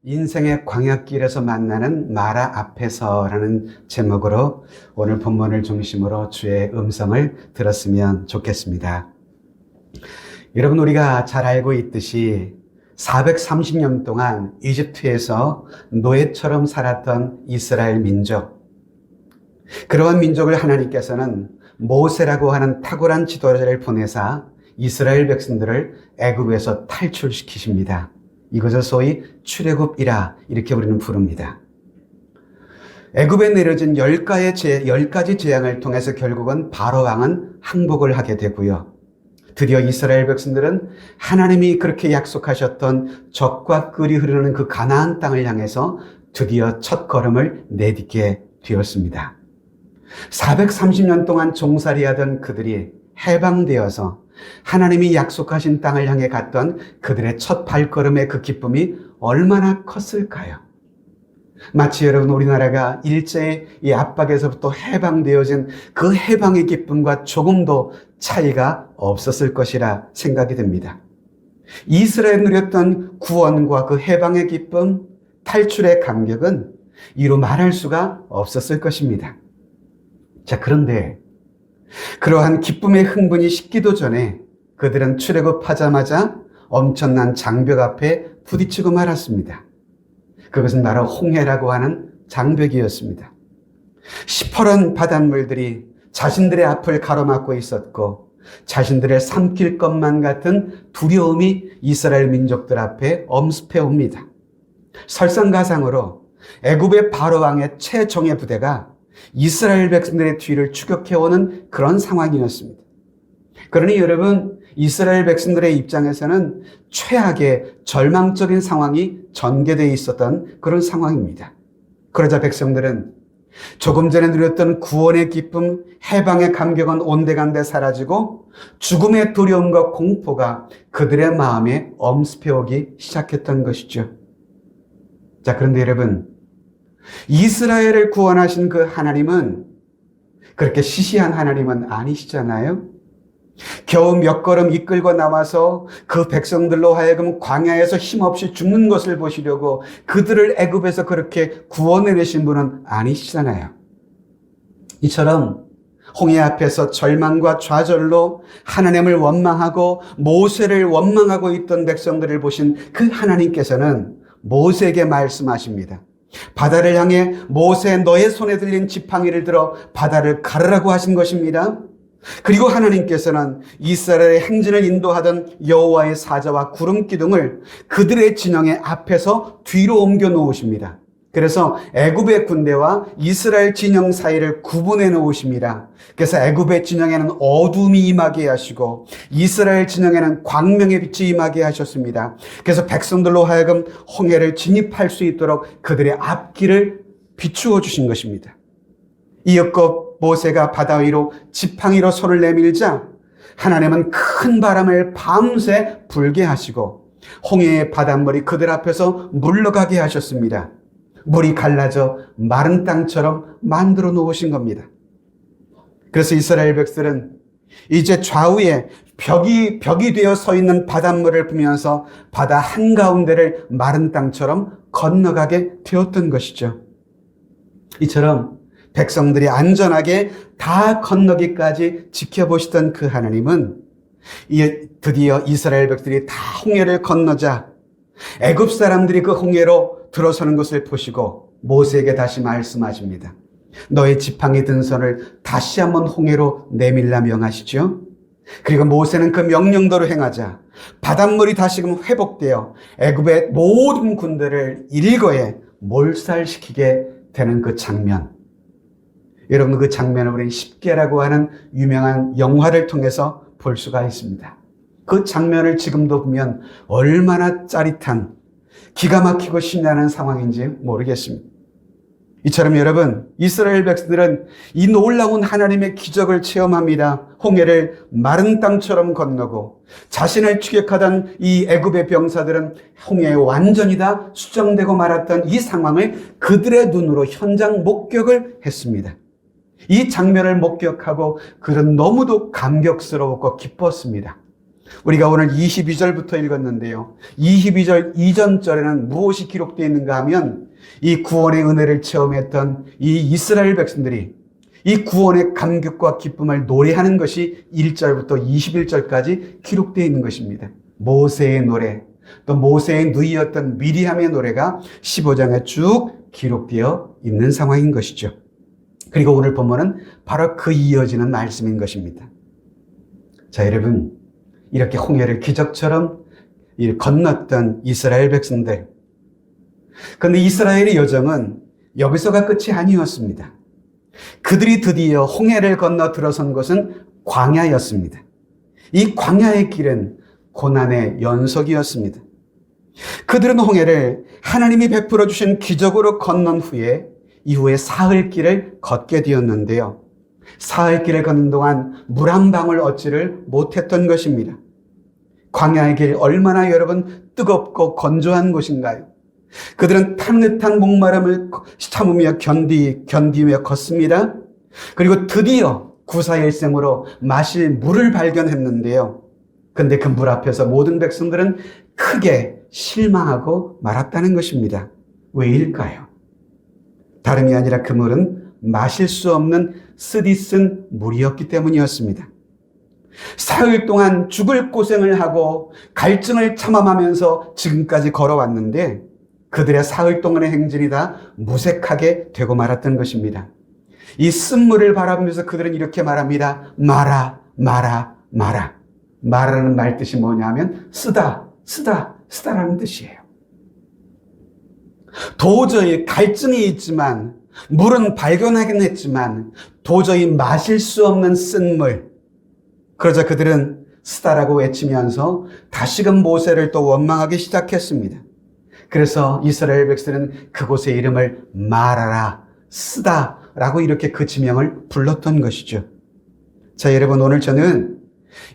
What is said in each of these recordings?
인생의 광야길에서 만나는 마라 앞에서라는 제목으로 오늘 본문을 중심으로 주의 음성을 들었으면 좋겠습니다. 여러분, 우리가 잘 알고 있듯이 430년 동안 이집트에서 노예처럼 살았던 이스라엘 민족, 그러한 민족을 하나님께서는 모세라고 하는 탁월한 지도자를 보내사 이스라엘 백성들을 애굽에서 탈출시키십니다. 이것을 소위 출애굽이라 이렇게 우리는 부릅니다. 애굽에 내려진 10가지 재앙을 통해서 결국은 바로 왕은 항복을 하게 되고요. 드디어 이스라엘 백성들은 하나님이 그렇게 약속하셨던 젖과 꿀이 흐르는 그 가나안 땅을 향해서 드디어 첫 걸음을 내딛게 되었습니다. 430년 동안 종살이하던 그들이 해방되어서 하나님이 약속하신 땅을 향해 갔던 그들의 첫 발걸음의 그 기쁨이 얼마나 컸을까요? 마치 여러분, 우리나라가 일제의 이 압박에서부터 해방되어진 그 해방의 기쁨과 조금도 차이가 없었을 것이라 생각이 됩니다. 이스라엘이 누렸던 구원과 그 해방의 기쁨, 탈출의 감격은 이루 말할 수가 없었을 것입니다. 자, 그런데 그러한 기쁨의 흥분이 식기도 전에 그들은 출애굽하자마자 엄청난 장벽 앞에 부딪히고 말았습니다. 그것은 바로 홍해라고 하는 장벽이었습니다. 시퍼런 바닷물들이 자신들의 앞을 가로막고 있었고 자신들의 삼킬 것만 같은 두려움이 이스라엘 민족들 앞에 엄습해 옵니다. 설상가상으로 애굽의 바로 왕의 최정예 부대가 이스라엘 백성들의 뒤를 추격해오는 그런 상황이었습니다. 그러니 여러분, 이스라엘 백성들의 입장에서는 최악의 절망적인 상황이 전개되어 있었던 그런 상황입니다. 그러자 백성들은 조금 전에 누렸던 구원의 기쁨, 해방의 감격은 온데간데 사라지고 죽음의 두려움과 공포가 그들의 마음에 엄습해오기 시작했던 것이죠. 자, 그런데 여러분, 이스라엘을 구원하신 그 하나님은 그렇게 시시한 하나님은 아니시잖아요. 겨우 몇 걸음 이끌고 나와서 그 백성들로 하여금 광야에서 힘없이 죽는 것을 보시려고 그들을 애굽에서 그렇게 구원해내신 분은 아니시잖아요. 이처럼 홍해 앞에서 절망과 좌절로 하나님을 원망하고 모세를 원망하고 있던 백성들을 보신 그 하나님께서는 모세에게 말씀하십니다. 바다를 향해 모세, 너의 손에 들린 지팡이를 들어 바다를 가르라고 하신 것입니다. 그리고 하나님께서는 이스라엘의 행진을 인도하던 여호와의 사자와 구름 기둥을 그들의 진영의 앞에서 뒤로 옮겨 놓으십니다. 그래서 애굽의 군대와 이스라엘 진영 사이를 구분해 놓으십니다. 그래서 애굽의 진영에는 어둠이 임하게 하시고 이스라엘 진영에는 광명의 빛이 임하게 하셨습니다. 그래서 백성들로 하여금 홍해를 진입할 수 있도록 그들의 앞길을 비추어 주신 것입니다. 이윽고 모세가 바다 위로 지팡이로 손을 내밀자 하나님은 큰 바람을 밤새 불게 하시고 홍해의 바닷물이 그들 앞에서 물러가게 하셨습니다. 물이 갈라져 마른 땅처럼 만들어 놓으신 겁니다. 그래서 이스라엘 백성들은 이제 좌우에 벽이 되어 서 있는 바닷물을 보면서 바다 한가운데를 마른 땅처럼 건너가게 되었던 것이죠. 이처럼 백성들이 안전하게 다 건너기까지 지켜보시던 그 하나님은 드디어 이스라엘 백성들이 다 홍해를 건너자 애굽 사람들이 그 홍해로 들어서는 것을 보시고 모세에게 다시 말씀하십니다. 너의 지팡이 든 손을 다시 한번 홍해로 내밀라 명하시죠. 그리고 모세는 그 명령대로 행하자 바닷물이 다시금 회복되어 애굽의 모든 군대를 일거에 몰살시키게 되는 그 장면. 여러분, 그 장면을 우리는 십계라고 하는 유명한 영화를 통해서 볼 수가 있습니다. 그 장면을 지금도 보면 얼마나 짜릿한, 기가 막히고 신나는 상황인지 모르겠습니다. 이처럼 여러분, 이스라엘 백성들은 이 놀라운 하나님의 기적을 체험합니다. 홍해를 마른 땅처럼 건너고 자신을 추격하던 이 애굽의 병사들은 홍해에 완전히 다 수정되고 말았던 이 상황을 그들의 눈으로 현장 목격을 했습니다. 이 장면을 목격하고 그들은 너무도 감격스러웠고 기뻤습니다. 우리가 오늘 22절부터 읽었는데요. 22절 이전 절에는 무엇이 기록되어 있는가 하면 이 구원의 은혜를 체험했던 이 이스라엘 백성들이 이 구원의 감격과 기쁨을 노래하는 것이 1절부터 21절까지 기록되어 있는 것입니다. 모세의 노래, 또 모세의 누이였던 미리암의 노래가 15장에 쭉 기록되어 있는 상황인 것이죠. 그리고 오늘 본문은 바로 그 이어지는 말씀인 것입니다. 자, 여러분, 이렇게 홍해를 기적처럼 건넜던 이스라엘 백성들. 그런데 이스라엘의 여정은 여기서가 끝이 아니었습니다. 그들이 드디어 홍해를 건너 들어선 곳은 광야였습니다. 이 광야의 길은 고난의 연속이었습니다. 그들은 홍해를 하나님이 베풀어 주신 기적으로 건넌 후에 이후에 사흘길을 걷게 되었는데요. 사흘길을 걷는 동안 물 한 방울 얻지를 못했던 것입니다. 광야의 길 얼마나 여러분 뜨겁고 건조한 곳인가요? 그들은 탄긋한 목마름을 참으며 견디며 걷습니다. 그리고 드디어 구사일생으로 마실 물을 발견했는데요. 근데 그 물 앞에서 모든 백성들은 크게 실망하고 말았다는 것입니다. 왜일까요? 다름이 아니라 그 물은 마실 수 없는 쓰디쓴 물이었기 때문이었습니다. 사흘 동안 죽을 고생을 하고 갈증을 참아가면서 지금까지 걸어왔는데 그들의 사흘 동안의 행진이 다 무색하게 되고 말았던 것입니다. 이 쓴물을 바라보면서 그들은 이렇게 말합니다. 마라, 마라, 마라. 마라는 말 뜻이 뭐냐면 쓰다, 쓰다, 쓰다라는 뜻이에요. 도저히 갈증이 있지만 물은 발견하긴 했지만 도저히 마실 수 없는 쓴물. 그러자 그들은 쓰다라고 외치면서 다시금 모세를 또 원망하기 시작했습니다. 그래서 이스라엘 백성은 그곳의 이름을 마라라, 쓰다라고 이렇게 그 지명을 불렀던 것이죠. 자, 여러분, 오늘 저는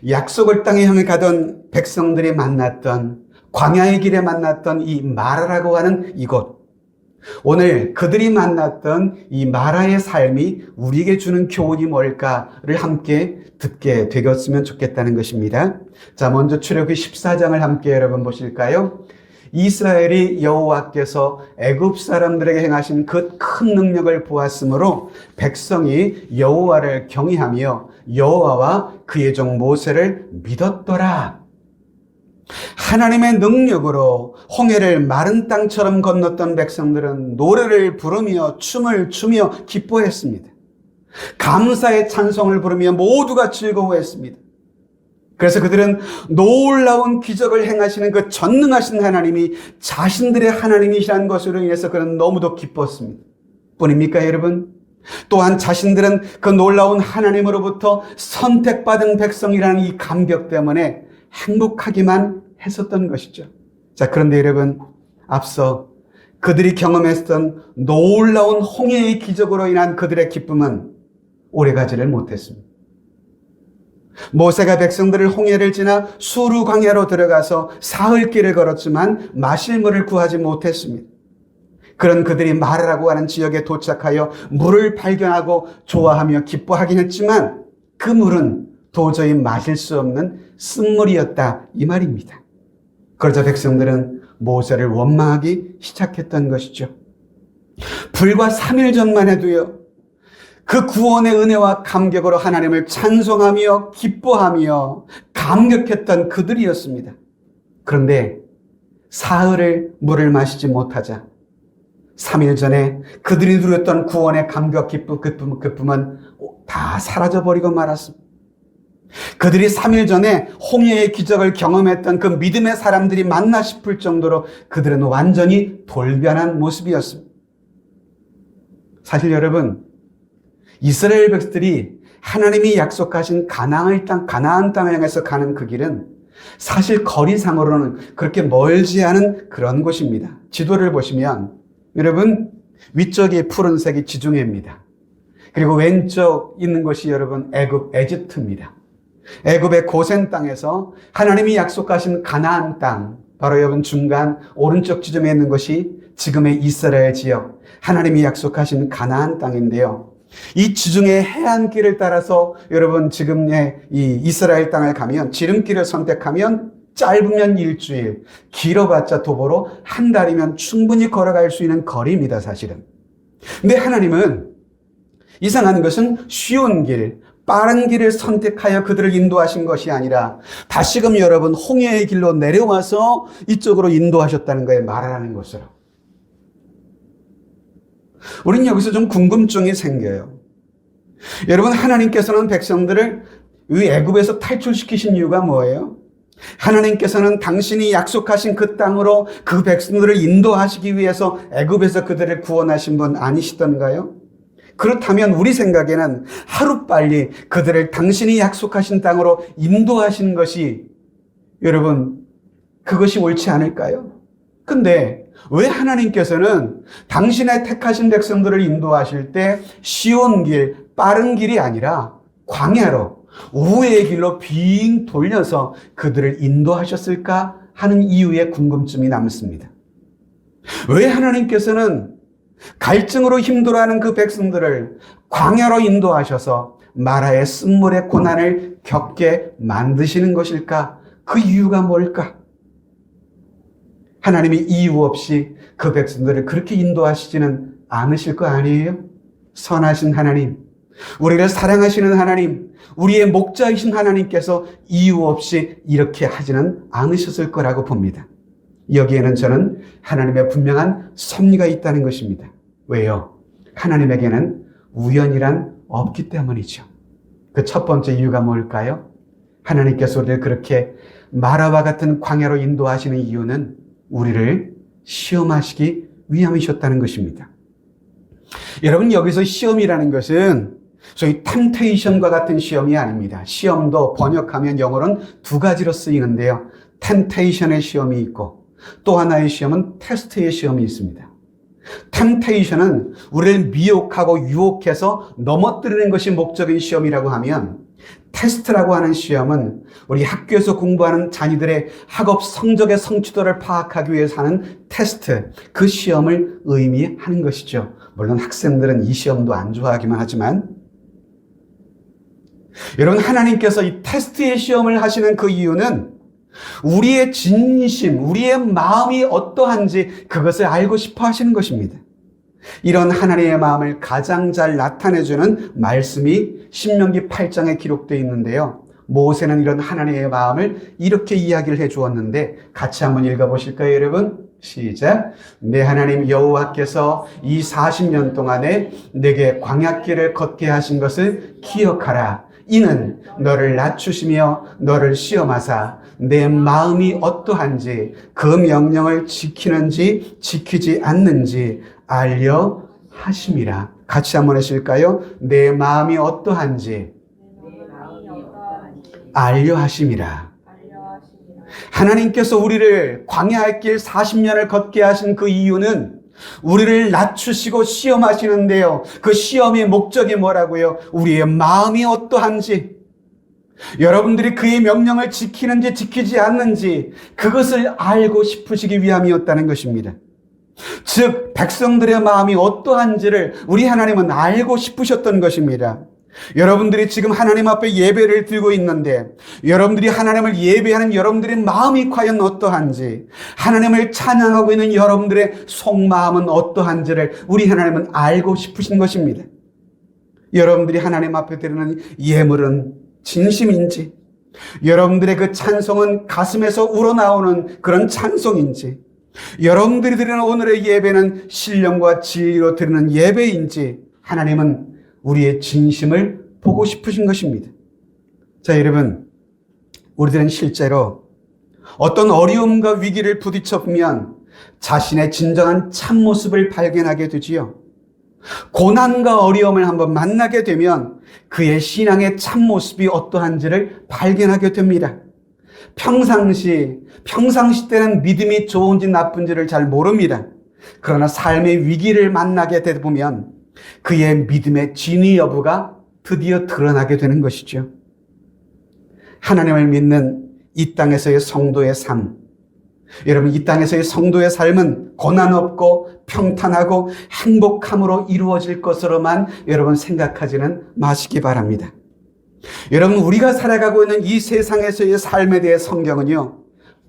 약속을 땅에 향해 가던 백성들이 만났던 광야의 길에 만났던 이 마라라고 하는 이곳, 오늘 그들이 만났던 이 마라의 삶이 우리에게 주는 교훈이 뭘까를 함께 듣게 되었으면 좋겠다는 것입니다. 자, 먼저 출애굽기 14장을 함께 여러분 보실까요? 이스라엘이 여호와께서 애굽 사람들에게 행하신 그 큰 능력을 보았으므로 백성이 여호와를 경외하며 여호와와 그의 종 모세를 믿었더라. 하나님의 능력으로 홍해를 마른 땅처럼 건넜던 백성들은 노래를 부르며 춤을 추며 기뻐했습니다. 감사의 찬송을 부르며 모두가 즐거워했습니다. 그래서 그들은 놀라운 기적을 행하시는 그 전능하신 하나님이 자신들의 하나님이시라는 것으로 인해서 그는 너무도 기뻤습니다. 뿐입니까, 여러분? 또한 자신들은 그 놀라운 하나님으로부터 선택받은 백성이라는 이 감격 때문에 행복하기만 했었던 것이죠. 자, 그런데 여러분, 앞서 그들이 경험했던 놀라운 홍해의 기적으로 인한 그들의 기쁨은 오래가지를 못했습니다. 모세가 백성들을 홍해를 지나 수르 광야로 들어가서 사흘길을 걸었지만 마실 물을 구하지 못했습니다. 그런 그들이 마라라고 하는 지역에 도착하여 물을 발견하고 좋아하며 기뻐하긴 했지만 그 물은 도저히 마실 수 없는 쓴물이었다, 이 말입니다. 그러자 백성들은 모세를 원망하기 시작했던 것이죠. 불과 3일 전만 해도요, 그 구원의 은혜와 감격으로 하나님을 찬송하며 기뻐하며 감격했던 그들이었습니다. 그런데 사흘을 물을 마시지 못하자 3일 전에 그들이 누렸던 구원의 감격, 기쁨은 다 사라져버리고 말았습니다. 그들이 3일 전에 홍해의 기적을 경험했던 그 믿음의 사람들이 맞나 싶을 정도로 그들은 완전히 돌변한 모습이었습니다. 사실 여러분, 이스라엘 백성들이 하나님이 약속하신 가나안 땅을 향해서 가는 그 길은 사실 거리상으로는 그렇게 멀지 않은 그런 곳입니다. 지도를 보시면 여러분, 위쪽이 푸른색이 지중해입니다. 그리고 왼쪽 있는 곳이 여러분 에집트입니다. 애굽의 고센 땅에서 하나님이 약속하신 가나안 땅, 바로 여러분 중간 오른쪽 지점에 있는 것이 지금의 이스라엘 지역, 하나님이 약속하신 가나안 땅인데요. 이 지중해 해안길을 따라서 여러분 지금의 이 이스라엘 땅을 가면 지름길을 선택하면 짧으면 일주일, 길어봤자 도보로 한 달이면 충분히 걸어갈 수 있는 거리입니다, 사실은. 근데 하나님은 이상한 것은 쉬운 길, 빠른 길을 선택하여 그들을 인도하신 것이 아니라 다시금 여러분 홍해의 길로 내려와서 이쪽으로 인도하셨다는 거에 말하는 것으로. 우린 여기서 좀 궁금증이 생겨요. 여러분, 하나님께서는 백성들을 이 애굽에서 탈출시키신 이유가 뭐예요? 하나님께서는 당신이 약속하신 그 땅으로 그 백성들을 인도하시기 위해서 애굽에서 그들을 구원하신 분 아니시던가요? 그렇다면 우리 생각에는 하루빨리 그들을 당신이 약속하신 땅으로 인도하시는 것이 여러분 그것이 옳지 않을까요? 근데 왜 하나님께서는 당신의 택하신 백성들을 인도하실 때 쉬운 길, 빠른 길이 아니라 광야로 우회의 길로 빙 돌려서 그들을 인도하셨을까 하는 이유의 궁금증이 남습니다. 왜 하나님께서는 갈증으로 힘들어하는 그 백성들을 광야로 인도하셔서 마라의 쓴물의 고난을 겪게 만드시는 것일까? 그 이유가 뭘까? 하나님이 이유 없이 그 백성들을 그렇게 인도하시지는 않으실 거 아니에요? 선하신 하나님, 우리를 사랑하시는 하나님, 우리의 목자이신 하나님께서 이유 없이 이렇게 하지는 않으셨을 거라고 봅니다. 여기에는 저는 하나님의 분명한 섭리가 있다는 것입니다. 왜요? 하나님에게는 우연이란 없기 때문이죠. 그 첫 번째 이유가 뭘까요? 하나님께서 우리를 그렇게 마라와 같은 광야로 인도하시는 이유는 우리를 시험하시기 위함이셨다는 것입니다. 여러분, 여기서 시험이라는 것은 소위 템테이션과 같은 시험이 아닙니다. 시험도 번역하면 영어로는 두 가지로 쓰이는데요. 템테이션의 시험이 있고 또 하나의 시험은 테스트의 시험이 있습니다. 템테이션은 우리를 미혹하고 유혹해서 넘어뜨리는 것이 목적인 시험이라고 하면, 테스트라고 하는 시험은 우리 학교에서 공부하는 자녀들의 학업 성적의 성취도를 파악하기 위해서 하는 테스트, 그 시험을 의미하는 것이죠. 물론 학생들은 이 시험도 안 좋아하기만 하지만, 여러분, 하나님께서 이 테스트의 시험을 하시는 그 이유는 우리의 진심, 우리의 마음이 어떠한지 그것을 알고 싶어 하시는 것입니다. 이런 하나님의 마음을 가장 잘 나타내주는 말씀이 신명기 8장에 기록되어 있는데요. 모세는 이런 하나님의 마음을 이렇게 이야기를 해 주었는데 같이 한번 읽어보실까요, 여러분? 시작. 내 하나님 여호와께서 이 40년 동안에 내게 광야길을 걷게 하신 것을 기억하라. 이는 너를 낮추시며 너를 시험하사 내 마음이 어떠한지 그 명령을 지키는지 지키지 않는지 알려 하심이라. 같이 한번 하실까요? 내 마음이 어떠한지 알려 하심이라. 하나님께서 우리를 광야의 길 40년을 걷게 하신 그 이유는 우리를 낮추시고 시험하시는데요. 그 시험의 목적이 뭐라고요? 우리의 마음이 어떠한지, 여러분들이 그의 명령을 지키는지 지키지 않는지 그것을 알고 싶으시기 위함이었다는 것입니다. 즉 백성들의 마음이 어떠한지를 우리 하나님은 알고 싶으셨던 것입니다. 여러분들이 지금 하나님 앞에 예배를 드리고 있는데 여러분들이 하나님을 예배하는 여러분들의 마음이 과연 어떠한지, 하나님을 찬양하고 있는 여러분들의 속마음은 어떠한지를 우리 하나님은 알고 싶으신 것입니다. 여러분들이 하나님 앞에 드리는 예물은 진심인지, 여러분들의 그 찬송은 가슴에서 우러나오는 그런 찬송인지, 여러분들이 드리는 오늘의 예배는 신령과 진리로 드리는 예배인지 하나님은 우리의 진심을 보고 싶으신 것입니다. 자, 여러분, 우리들은 실제로 어떤 어려움과 위기를 부딪혀 보면 자신의 진정한 참모습을 발견하게 되지요. 고난과 어려움을 한번 만나게 되면 그의 신앙의 참모습이 어떠한지를 발견하게 됩니다. 평상시 때는 믿음이 좋은지 나쁜지를 잘 모릅니다. 그러나 삶의 위기를 만나게 되다 보면 그의 믿음의 진위 여부가 드디어 드러나게 되는 것이죠. 하나님을 믿는 이 땅에서의 성도의 삶, 여러분, 이 땅에서의 성도의 삶은 고난 없고 평탄하고 행복함으로 이루어질 것으로만 여러분 생각하지는 마시기 바랍니다. 여러분, 우리가 살아가고 있는 이 세상에서의 삶에 대해 성경은요,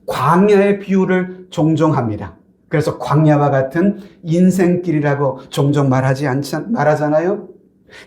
광야의 비유를 종종 합니다. 그래서 광야와 같은 인생길이라고 종종 말하잖아요.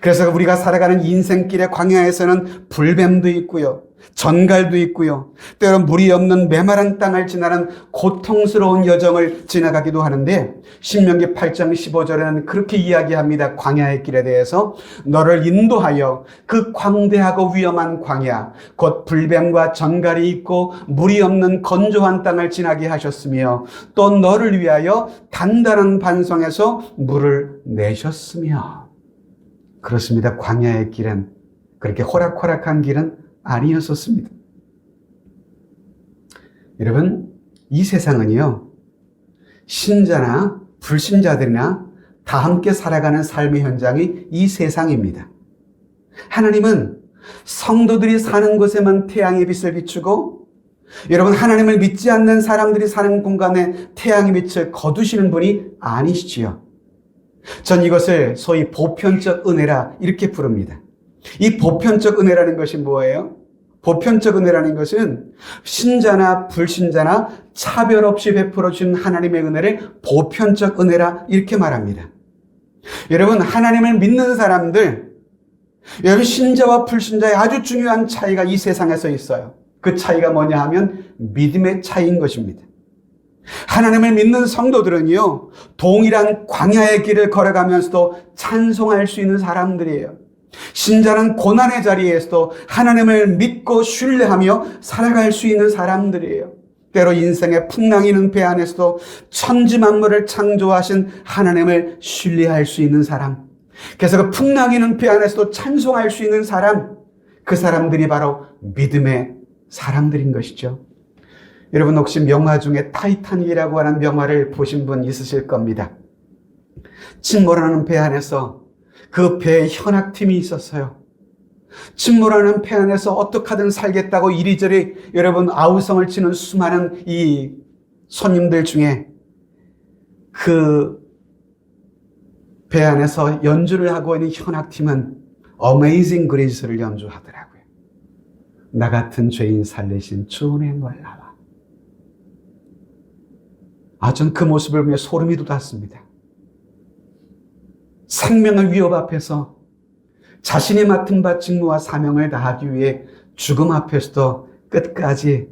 그래서 우리가 살아가는 인생길의 광야에서는 불뱀도 있고요, 전갈도 있고요, 때론 물이 없는 메마른 땅을 지나는 고통스러운 여정을 지나가기도 하는데, 신명기 8장 15절에는 그렇게 이야기합니다. 광야의 길에 대해서 너를 인도하여 그 광대하고 위험한 광야, 곧 불뱀과 전갈이 있고 물이 없는 건조한 땅을 지나게 하셨으며, 또 너를 위하여 단단한 반성에서 물을 내셨으며. 그렇습니다. 광야의 길은 그렇게 호락호락한 길은 아니었었습니다. 여러분, 이 세상은요, 신자나 불신자들이나 다 함께 살아가는 삶의 현장이 이 세상입니다. 하나님은 성도들이 사는 곳에만 태양의 빛을 비추고, 여러분, 하나님을 믿지 않는 사람들이 사는 공간에 태양의 빛을 거두시는 분이 아니시지요. 전 이것을 소위 보편적 은혜라 이렇게 부릅니다. 이 보편적 은혜라는 것이 뭐예요? 보편적 은혜라는 것은 신자나 불신자나 차별 없이 베풀어 준 하나님의 은혜를 보편적 은혜라 이렇게 말합니다. 여러분, 하나님을 믿는 사람들, 여러분, 신자와 불신자의 아주 중요한 차이가 이 세상에서 있어요. 그 차이가 뭐냐 하면 믿음의 차이인 것입니다. 하나님을 믿는 성도들은요, 동일한 광야의 길을 걸어가면서도 찬송할 수 있는 사람들이에요. 신자는 고난의 자리에서도 하나님을 믿고 신뢰하며 살아갈 수 있는 사람들이에요. 때로 인생의 풍랑이는 배 안에서도 천지 만물을 창조하신 하나님을 신뢰할 수 있는 사람, 그래서 그 풍랑이는 배 안에서도 찬송할 수 있는 사람, 그 사람들이 바로 믿음의 사람들인 것이죠. 여러분, 혹시 명화 중에 타이타닉이라고 하는 명화를 보신 분 있으실 겁니다. 침몰하는 배 안에서 그 배에 현악팀이 있었어요. 침몰하는 배 안에서 어떻게 하든 살겠다고 이리저리 여러분 아우성을 치는 수많은 이 손님들 중에 그 배 안에서 연주를 하고 있는 현악팀은 Amazing Grace를 연주하더라고요. 나 같은 죄인 살리신 주 은혜 놀라와. 전 그 모습을 보며 소름이 돋았습니다. 생명의 위협 앞에서 자신이 맡은 바 직무와 사명을 다하기 위해 죽음 앞에서도 끝까지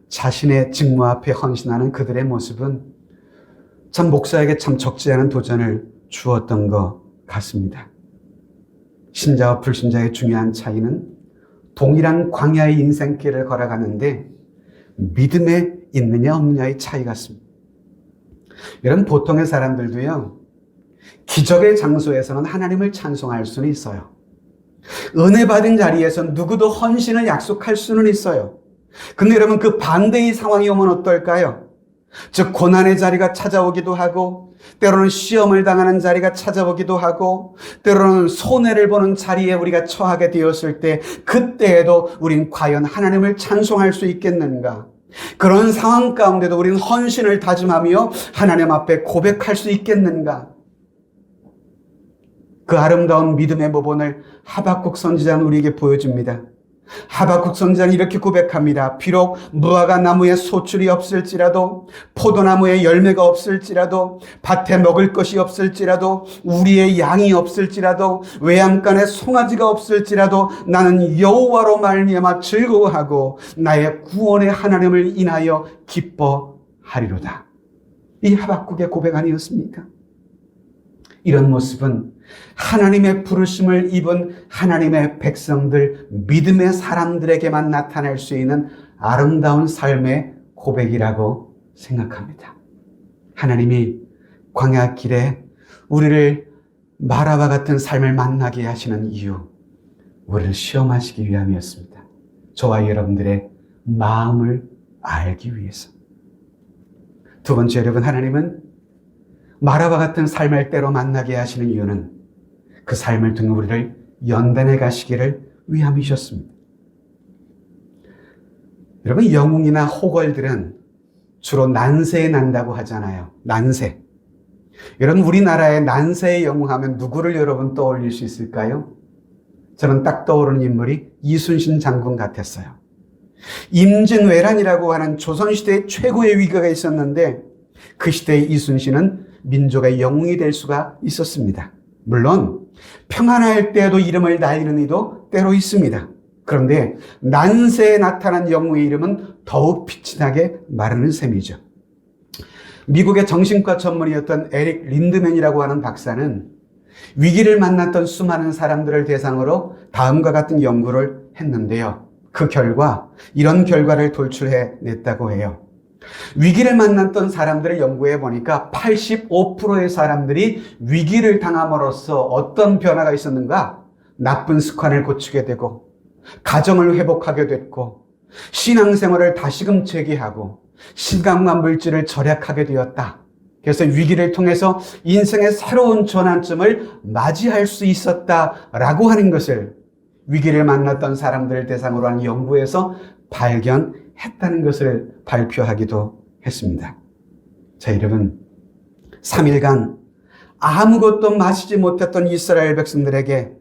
자신의 직무 앞에 헌신하는 그들의 모습은 참 목사에게 참 적지 않은 도전을 주었던 것 같습니다. 신자와 불신자의 중요한 차이는 동일한 광야의 인생길을 걸어가는데 믿음에 있느냐 없느냐의 차이 같습니다. 여러분, 보통의 사람들도요, 기적의 장소에서는 하나님을 찬송할 수는 있어요. 은혜 받은 자리에서 누구도 헌신을 약속할 수는 있어요. 근데 여러분, 그 반대의 상황이 오면 어떨까요? 즉, 고난의 자리가 찾아오기도 하고, 때로는 시험을 당하는 자리가 찾아오기도 하고, 때로는 손해를 보는 자리에 우리가 처하게 되었을 때, 그때에도 우린 과연 하나님을 찬송할 수 있겠는가? 그런 상황 가운데도 우리는 헌신을 다짐하며 하나님 앞에 고백할 수 있겠는가? 그 아름다운 믿음의 모본을 하박국 선지자는 우리에게 보여줍니다. 하박국 선지자는 이렇게 고백합니다. 비록 무화과 나무에 소출이 없을지라도, 포도나무에 열매가 없을지라도, 밭에 먹을 것이 없을지라도, 우리의 양이 없을지라도, 외양간에 송아지가 없을지라도 나는 여호와로 말미암아 즐거워하고 나의 구원의 하나님을 인하여 기뻐하리로다. 이 하박국의 고백 아니었습니까? 이런 모습은 하나님의 부르심을 입은 하나님의 백성들, 믿음의 사람들에게만 나타날 수 있는 아름다운 삶의 고백이라고 생각합니다. 하나님이 광야 길에 우리를 마라와 같은 삶을 만나게 하시는 이유, 우리를 시험하시기 위함이었습니다. 저와 여러분들의 마음을 알기 위해서. 두 번째, 여러분, 하나님은 마라와 같은 삶을 때로 만나게 하시는 이유는 그 삶을 통해 우리를 연단해 가시기를 위함이셨습니다. 여러분, 영웅이나 호걸들은 주로 난세에 난다고 하잖아요. 난세. 여러분, 우리나라의 난세의 영웅 하면 누구를 여러분 떠올릴 수 있을까요? 저는 딱 떠오르는 인물이 이순신 장군 같았어요. 임진왜란이라고 하는 조선시대의 최고의 위기가 있었는데 그 시대의 이순신은 민족의 영웅이 될 수가 있었습니다. 물론 평안할 때에도 이름을 날리는 이도 때로 있습니다. 그런데 난세에 나타난 영웅의 이름은 더욱 빛이 나게 마르는 셈이죠. 미국의 정신과 전문의였던 에릭 린드맨이라고 하는 박사는 위기를 만났던 수많은 사람들을 대상으로 다음과 같은 연구를 했는데요. 그 결과 이런 결과를 돌출해 냈다고 해요. 위기를 만났던 사람들을 연구해 보니까 85%의 사람들이 위기를 당함으로써 어떤 변화가 있었는가? 나쁜 습관을 고치게 되고 가정을 회복하게 됐고 신앙생활을 다시금 재개하고 신강과 물질을 절약하게 되었다. 그래서 위기를 통해서 인생의 새로운 전환점을 맞이할 수 있었다라고 하는 것을 위기를 만났던 사람들을 대상으로 한 연구에서 발견했다는 것을 발표하기도 했습니다. 자, 여러분, 3일간 아무것도 마시지 못했던 이스라엘 백성들에게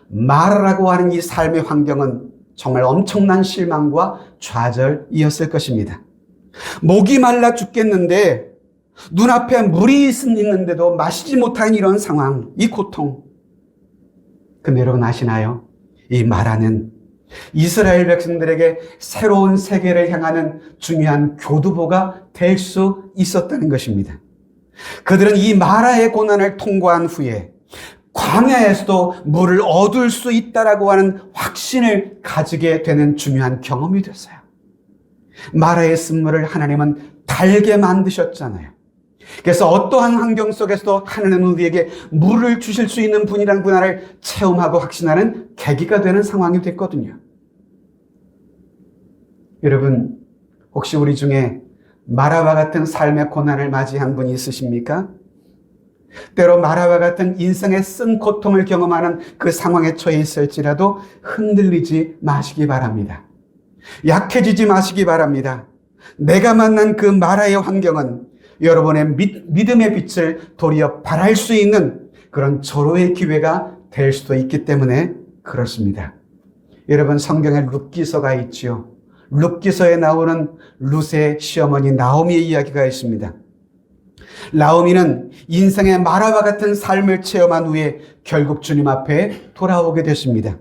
마라라고 하는 이 삶의 환경은 정말 엄청난 실망과 좌절이었을 것입니다. 목이 말라 죽겠는데 눈앞에 물이 있는데도 마시지 못하는 이런 상황, 이 고통. 근데 여러분 아시나요? 이 마라는 이스라엘 백성들에게 새로운 세계를 향하는 중요한 교두보가 될 수 있었다는 것입니다. 그들은 이 마라의 고난을 통과한 후에 광야에서도 물을 얻을 수 있다라고 하는 확신을 가지게 되는 중요한 경험이 됐어요. 마라의 쓴물을 하나님은 달게 만드셨잖아요. 그래서 어떠한 환경 속에서도 하나님은 우리에게 물을 주실 수 있는 분이라는 분야를 체험하고 확신하는 계기가 되는 상황이 됐거든요. 여러분, 혹시 우리 중에 마라와 같은 삶의 고난을 맞이한 분이 있으십니까? 때로 마라와 같은 인생의 쓴 고통을 경험하는 그 상황에 처해 있을지라도 흔들리지 마시기 바랍니다. 약해지지 마시기 바랍니다. 내가 만난 그 마라의 환경은 여러분의 믿음의 빛을 도리어 발할 수 있는 그런 절호의 기회가 될 수도 있기 때문에 그렇습니다. 여러분, 성경에 룻기서가 있지요. 룻기서에 나오는 룻의 시어머니 나오미의 이야기가 있습니다. 나오미는 인생의 마라와 같은 삶을 체험한 후에 결국 주님 앞에 돌아오게 됐습니다.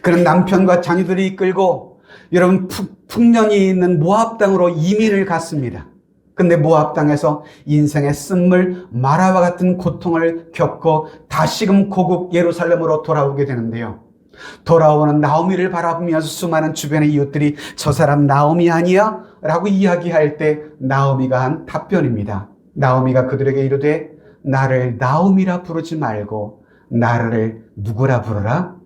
그는 남편과 자녀들이 이끌고 여러분 풍년이 있는 모압 땅으로 이민을 갔습니다. 근데 모압 땅에서 인생의 쓴물 마라와 같은 고통을 겪고 다시금 고국 예루살렘으로 돌아오게 되는데요. 돌아오는 나오미를 바라보면서 수많은 주변의 이웃들이 저 사람 나오미 아니야? 라고 이야기할 때 나오미가 한 답변입니다. 나오미가 그들에게 이르되 나를 나오미라 부르지 말고 나를 누구라 부르라?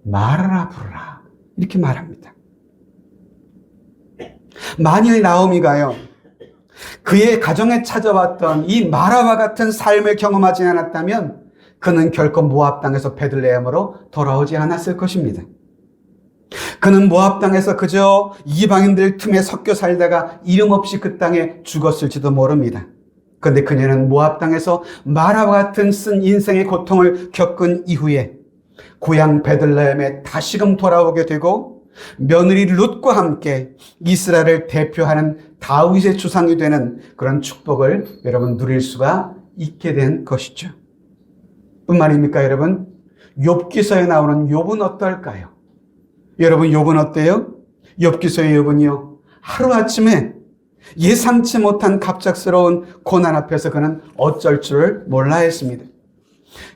마라라 부르라. 이렇게 말합니다. 만일 나오미가요, 그의 가정에 찾아왔던 이 마라와 같은 삶을 경험하지 않았다면 그는 결코 모압 땅에서 베들레헴으로 돌아오지 않았을 것입니다. 그는 모압 땅에서 그저 이방인들 틈에 섞여 살다가 이름 없이 그 땅에 죽었을지도 모릅니다. 그런데 그녀는 모압 땅에서 마라와 같은 쓴 인생의 고통을 겪은 이후에 고향 베들레헴에 다시금 돌아오게 되고 며느리 룻과 함께 이스라엘을 대표하는 다윗의 주상이 되는 그런 축복을 여러분 누릴 수가 있게 된 것이죠. 뿐만입니까 여러분? 욥기서에 나오는 욥은 어떨까요? 여러분 욥은 어때요? 욥기서의 욥은요, 하루아침에 예상치 못한 갑작스러운 고난 앞에서 그는 어쩔 줄을 몰라 했습니다.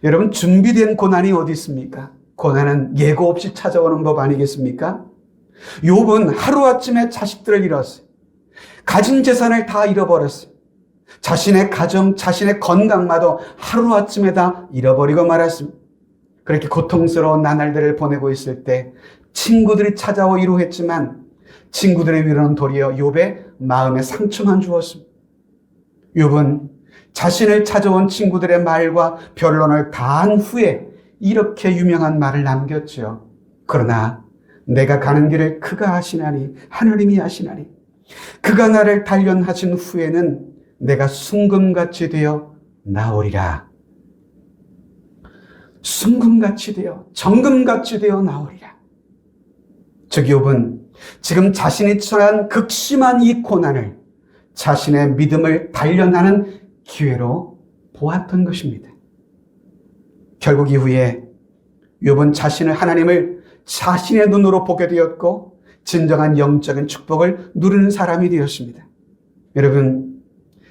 여러분, 준비된 고난이 어디 있습니까? 고난은 예고 없이 찾아오는 법 아니겠습니까? 욥은 하루아침에 자식들을 잃었어요. 가진 재산을 다 잃어버렸어요. 자신의 가정, 자신의 건강마도 하루아침에 다 잃어버리고 말았습니다. 그렇게 고통스러운 나날들을 보내고 있을 때 친구들이 찾아와 위로했지만 친구들의 위로는 도리어 욥의 마음에 상처만 주었습니다. 욥은 자신을 찾아온 친구들의 말과 변론을 다 한 후에 이렇게 유명한 말을 남겼죠. 그러나 내가 가는 길을 그가 아시나니 하느님이 아시나니 그가 나를 단련하신 후에는 내가 순금같이 되어 나오리라. 순금같이 되어, 정금같이 되어 나오리라. 즉 욥은 지금 자신이 처한 극심한 이 고난을 자신의 믿음을 단련하는 기회로 보았던 것입니다. 결국 이후에 욥은 하나님을 자신의 눈으로 보게 되었고 진정한 영적인 축복을 누리는 사람이 되었습니다. 여러분,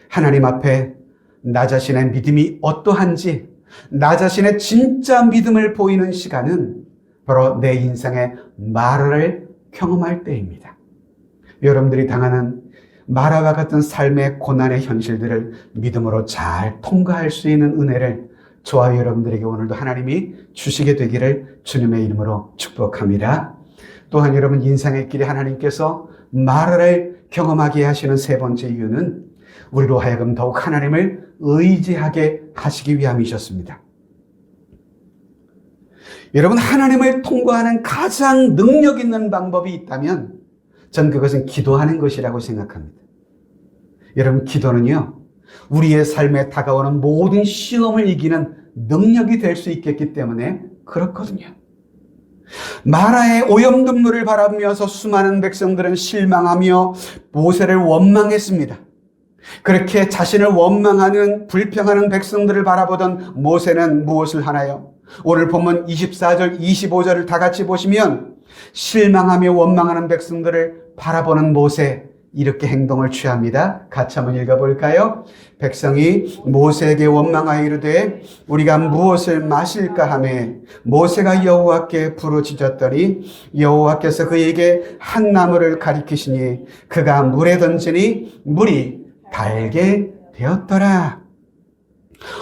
하나님 앞에 나 자신의 믿음이 어떠한지, 나 자신의 진짜 믿음을 보이는 시간은 바로 내 인생의 마라를 경험할 때입니다. 여러분들이 당하는 마라와 같은 삶의 고난의 현실들을 믿음으로 잘 통과할 수 있는 은혜를 저와 여러분들에게 오늘도 하나님이 주시게 되기를 주님의 이름으로 축복합니다. 또한 여러분, 인생의 길에 하나님께서 마라를 경험하게 하시는 세 번째 이유는 우리로 하여금 더욱 하나님을 의지하게 하시기 위함이셨습니다. 여러분, 하나님을 통과하는 가장 능력 있는 방법이 있다면 전 그것은 기도하는 것이라고 생각합니다. 여러분, 기도는요, 우리의 삶에 다가오는 모든 시험을 이기는 능력이 될 수 있겠기 때문에 그렇거든요. 마라의 오염둔물을 바라보면서 수많은 백성들은 실망하며 모세를 원망했습니다. 그렇게 자신을 원망하는, 불평하는 백성들을 바라보던 모세는 무엇을 하나요? 오늘 본문 24절, 25절을 다 같이 보시면 실망하며 원망하는 백성들을 바라보는 모세, 이렇게 행동을 취합니다. 같이 한번 읽어볼까요? 백성이 모세에게 원망하여 이르되 우리가 무엇을 마실까 하매 모세가 여호와께 부르짖었더니 여호와께서 그에게 한 나무를 가리키시니 그가 물에 던지니 물이 달게 되었더라.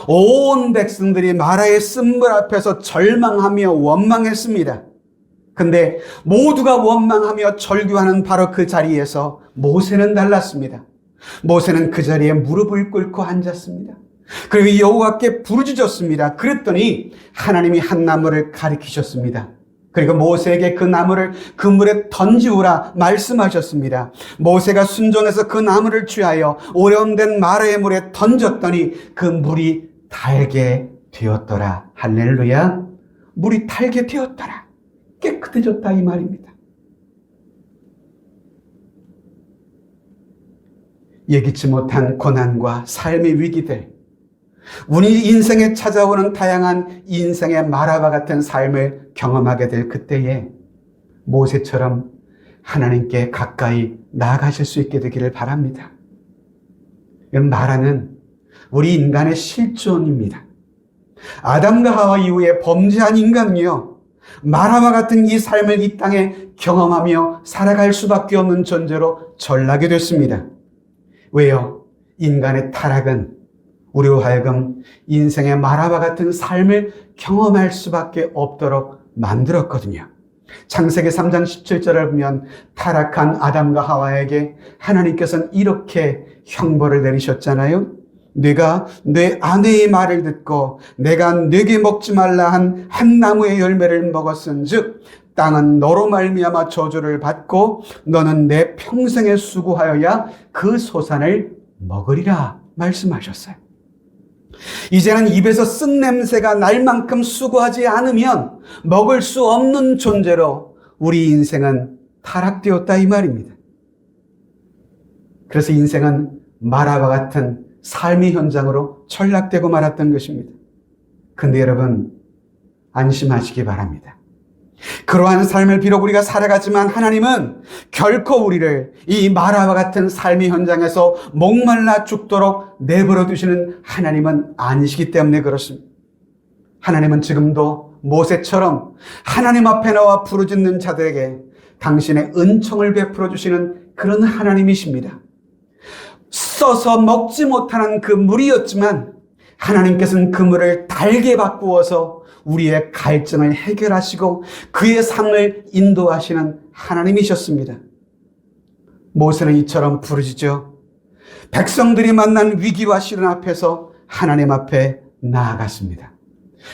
온 백성들이 마라의 쓴물 앞에서 절망하며 원망했습니다. 근데 모두가 원망하며 절규하는 바로 그 자리에서 모세는 달랐습니다. 모세는 그 자리에 무릎을 꿇고 앉았습니다. 그리고 여호와께 부르짖었습니다. 그랬더니 하나님이 한 나무를 가리키셨습니다. 그리고 모세에게 그 나무를 그 물에 던지우라 말씀하셨습니다. 모세가 순종해서 그 나무를 취하여 오염된 마라의 물에 던졌더니 그 물이 달게 되었더라. 할렐루야. 물이 달게 되었더라. 깨끗해졌다 이 말입니다. 예기치 못한 고난과 삶의 위기들, 우리 인생에 찾아오는 다양한 인생의 마라와 같은 삶을 경험하게 될 그때에 모세처럼 하나님께 가까이 나아가실 수 있게 되기를 바랍니다. 마라는 우리 인간의 실존입니다. 아담과 하와 이후에 범죄한 인간은요, 마라와 같은 이 삶을 이 땅에 경험하며 살아갈 수밖에 없는 존재로 전락이 됐습니다. 왜요? 인간의 타락은 우리로 하여금 인생의 마라와 같은 삶을 경험할 수밖에 없도록 만들었거든요. 창세기 3장 17절을 보면 타락한 아담과 하와에게 하나님께서는 이렇게 형벌을 내리셨잖아요. 네가 내 아내의 말을 듣고 내가 네게 먹지 말라 한 나무의 열매를 먹었은즉 땅은 너로 말미암아 저주를 받고 너는 내 평생에 수고하여야 그 소산을 먹으리라 말씀하셨어요. 이제는 입에서 쓴 냄새가 날 만큼 수고하지 않으면 먹을 수 없는 존재로 우리 인생은 타락되었다 이 말입니다. 그래서 인생은 마라와 같은 삶의 현장으로 전락되고 말았던 것입니다. 근데 여러분, 안심하시기 바랍니다. 그러한 삶을 비록 우리가 살아가지만 하나님은 결코 우리를 이 마라와 같은 삶의 현장에서 목말라 죽도록 내버려 두시는 하나님은 아니시기 때문에 그렇습니다. 하나님은 지금도 모세처럼 하나님 앞에 나와 부르짖는 자들에게 당신의 은총을 베풀어 주시는 그런 하나님이십니다. 써서 먹지 못하는 그 물이었지만 하나님께서는 그 물을 달게 바꾸어서 우리의 갈증을 해결하시고 그의 삶을 인도하시는 하나님이셨습니다. 모세는 이처럼 부르짖어 백성들이 만난 위기와 시련 앞에서 하나님 앞에 나아갔습니다.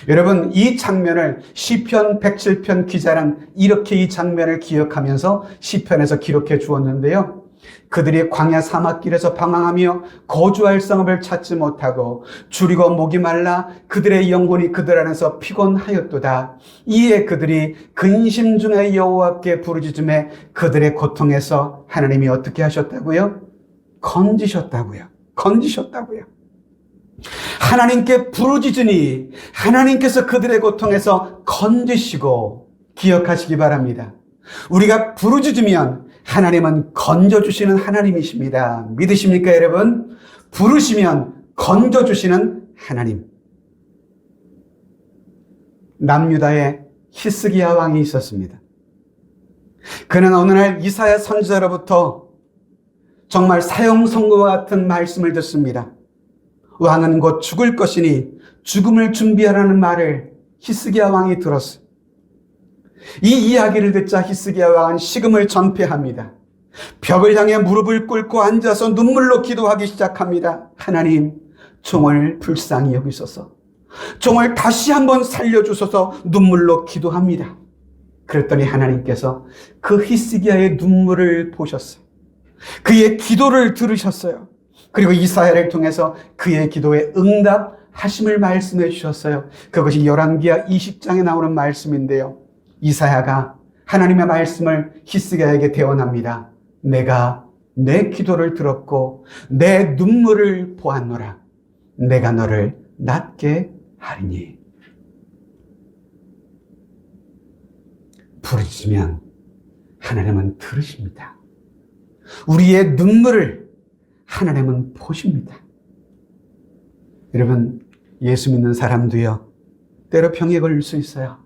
여러분, 이 장면을 시편 107편 기자는 이렇게 이 장면을 기억하면서 시편에서 기록해 주었는데요. 그들이 광야 사막길에서 방황하며 거주할 성읍을 찾지 못하고 줄이고 목이 말라 그들의 영혼이 그들 안에서 피곤하였도다. 이에 그들이 근심 중에 여호와께 부르짖음에 그들의 고통에서 하나님이 어떻게 하셨다고요? 건지셨다고요. 건지셨다고요. 하나님께 부르짖으니 하나님께서 그들의 고통에서 건지시고, 기억하시기 바랍니다. 우리가 부르짖으면 하나님은 건져주시는 하나님이십니다. 믿으십니까, 여러분? 부르시면 건져주시는 하나님. 남유다에 히스기야 왕이 있었습니다. 그는 어느 날 이사야 선지자로부터 정말 사형 선고와 같은 말씀을 듣습니다. 왕은 곧 죽을 것이니 죽음을 준비하라는 말을 히스기야 왕이 들었어요. 이 이야기를 듣자 히스기야 왕은 식음을 전폐합니다. 벽을 향해 무릎을 꿇고 앉아서 눈물로 기도하기 시작합니다. 하나님, 종을 불쌍히 여기소서. 종을 다시 한번 살려주소서. 눈물로 기도합니다. 그랬더니 하나님께서 그 히스기야의 눈물을 보셨어요. 그의 기도를 들으셨어요. 그리고 이사야를 통해서 그의 기도에 응답하심을 말씀해 주셨어요. 그것이 열왕기하 20장에 나오는 말씀인데요. 이사야가 하나님의 말씀을 히스기야에게 대언합니다. 내가 내 기도를 들었고 내 눈물을 보았노라. 내가 너를 낫게 하리니. 부르짖으면 하나님은 들으십니다. 우리의 눈물을 하나님은 보십니다. 여러분, 예수 믿는 사람도요, 때로 병에 걸릴 수 있어요.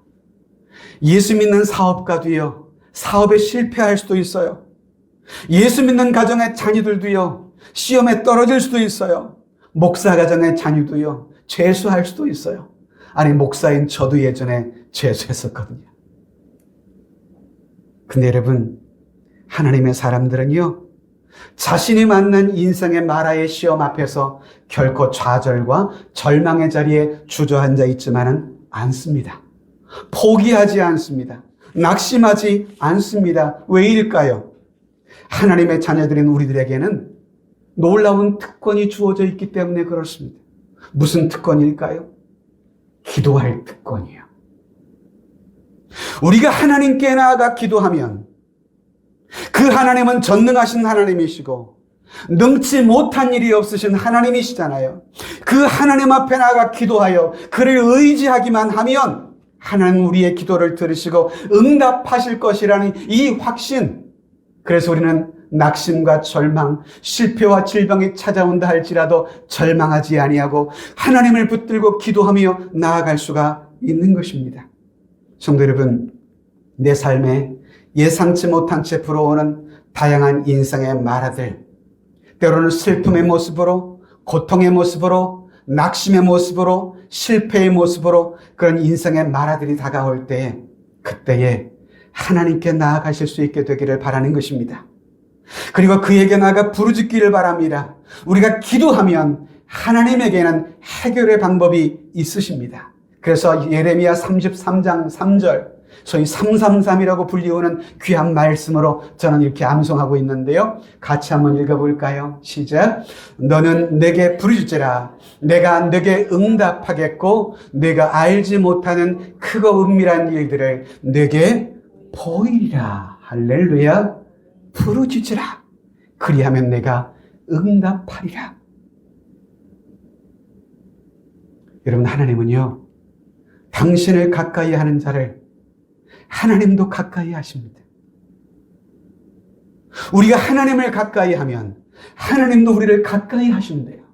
예수 믿는 사업가도요, 사업에 실패할 수도 있어요. 예수 믿는 가정의 자녀들도요, 시험에 떨어질 수도 있어요. 목사 가정의 자녀도요, 재수할 수도 있어요. 아니, 목사인 저도 예전에 재수했었거든요. 근데 여러분, 하나님의 사람들은요, 자신이 만난 인생의 마라의 시험 앞에서 결코 좌절과 절망의 자리에 주저앉아 있지만은 않습니다. 포기하지 않습니다. 낙심하지 않습니다. 왜일까요? 하나님의 자녀들인 우리들에게는 놀라운 특권이 주어져 있기 때문에 그렇습니다. 무슨 특권일까요? 기도할 특권이에요. 우리가 하나님께 나아가 기도하면 그 하나님은 전능하신 하나님이시고 능치 못한 일이 없으신 하나님이시잖아요. 그 하나님 앞에 나아가 기도하여 그를 의지하기만 하면 하나님 우리의 기도를 들으시고 응답하실 것이라는 이 확신. 그래서 우리는 낙심과 절망, 실패와 질병이 찾아온다 할지라도 절망하지 아니하고 하나님을 붙들고 기도하며 나아갈 수가 있는 것입니다. 성도 여러분, 내 삶에 예상치 못한 채 불어오는 다양한 인생의 마라들, 때로는 슬픔의 모습으로, 고통의 모습으로, 낙심의 모습으로, 실패의 모습으로 그런 인생의 마라들이 다가올 때에, 그때에 하나님께 나아가실 수 있게 되기를 바라는 것입니다. 그리고 그에게 나아가 부르짖기를 바랍니다. 우리가 기도하면 하나님에게는 해결의 방법이 있으십니다. 그래서 예레미야 33장 3절, 소위 333이라고 불리우는 귀한 말씀으로 저는 이렇게 암송하고 있는데요. 같이 한번 읽어볼까요? 시작. 너는 내게 부르짖으라. 내가 내게 응답하겠고 내가 알지 못하는 크고 은밀한 일들을 내게 보이리라. 할렐루야. 부르짖으라. 그리하면 내가 응답하리라. 여러분, 하나님은요, 당신을 가까이 하는 자를 하나님도 가까이 하십니다. 우리가 하나님을 가까이 하면 하나님도 우리를 가까이 하신대요.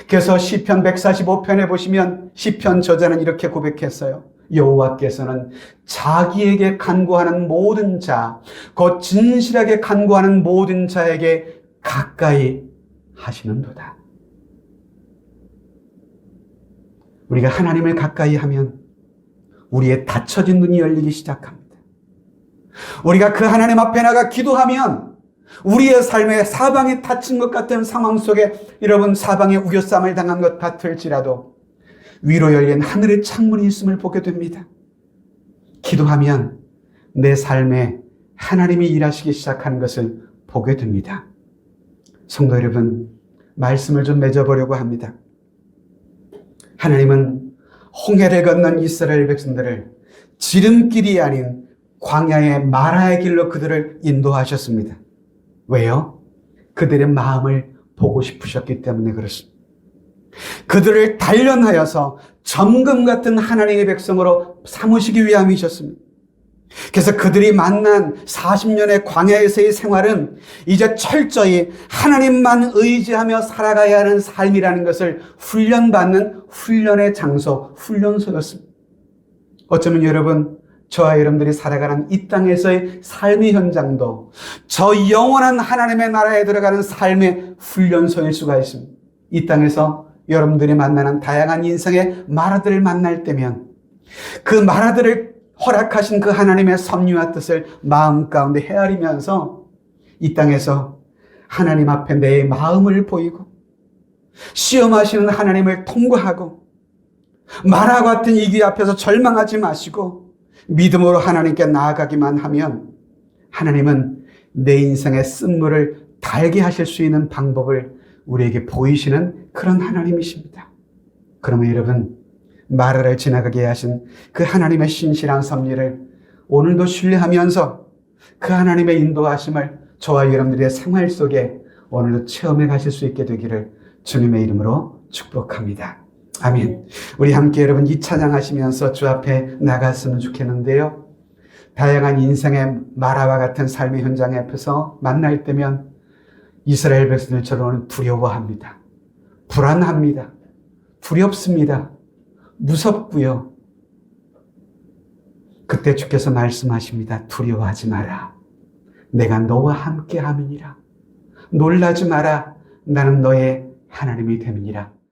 그래서 시편 145편에 보시면 시편 저자는 이렇게 고백했어요. 여호와께서는 자기에게 간구하는 모든 자, 곧 진실하게 간구하는 모든 자에게 가까이 하시는도다. 우리가 하나님을 가까이 하면 우리의 닫혀진 눈이 열리기 시작합니다. 우리가 그 하나님 앞에 나가 기도하면 우리의 삶에 사방이 닫힌 것 같은 상황 속에 여러분 사방에 우겨쌈을 당한 것 같을지라도 위로 열린 하늘의 창문이 있음을 보게 됩니다. 기도하면 내 삶에 하나님이 일하시기 시작하는 것을 보게 됩니다. 성도 여러분, 말씀을 좀 맺어보려고 합니다. 하나님은 홍해를 건넌 이스라엘 백성들을 지름길이 아닌 광야의 마라의 길로 그들을 인도하셨습니다. 왜요? 그들의 마음을 보고 싶으셨기 때문에 그렇습니다. 그들을 단련하여서 점금 같은 하나님의 백성으로 삼으시기 위함이셨습니다. 그래서 그들이 만난 40년의 광야에서의 생활은 이제 철저히 하나님만 의지하며 살아가야 하는 삶이라는 것을 훈련받는 훈련의 장소, 훈련소였습니다. 어쩌면 여러분, 저와 여러분들이 살아가는 이 땅에서의 삶의 현장도 저 영원한 하나님의 나라에 들어가는 삶의 훈련소일 수가 있습니다. 이 땅에서 여러분들이 만나는 다양한 인생의 마라들을 만날 때면 그 마라들을 허락하신 그 하나님의 섭리와 뜻을 마음 가운데 헤아리면서 이 땅에서 하나님 앞에 내 마음을 보이고 시험하시는 하나님을 통과하고 마라 같은 이기 앞에서 절망하지 마시고 믿음으로 하나님께 나아가기만 하면 하나님은 내 인생의 쓴물을 달게 하실 수 있는 방법을 우리에게 보이시는 그런 하나님이십니다. 그러면 여러분, 마라를 지나가게 하신 그 하나님의 신실한 섭리를 오늘도 신뢰하면서 그 하나님의 인도하심을 저와 여러분들의 생활 속에 오늘도 체험해 가실 수 있게 되기를 주님의 이름으로 축복합니다. 아멘. 우리 함께 여러분 이 찬양 하시면서 주 앞에 나갔으면 좋겠는데요. 다양한 인생의 마라와 같은 삶의 현장 앞에서 만날 때면 이스라엘 백성들처럼 두려워합니다. 불안합니다. 두렵습니다. 무섭고요. 그때 주께서 말씀하십니다. 두려워하지 마라. 내가 너와 함께 함이니라. 놀라지 마라. 나는 너의 하나님이 됨이니라.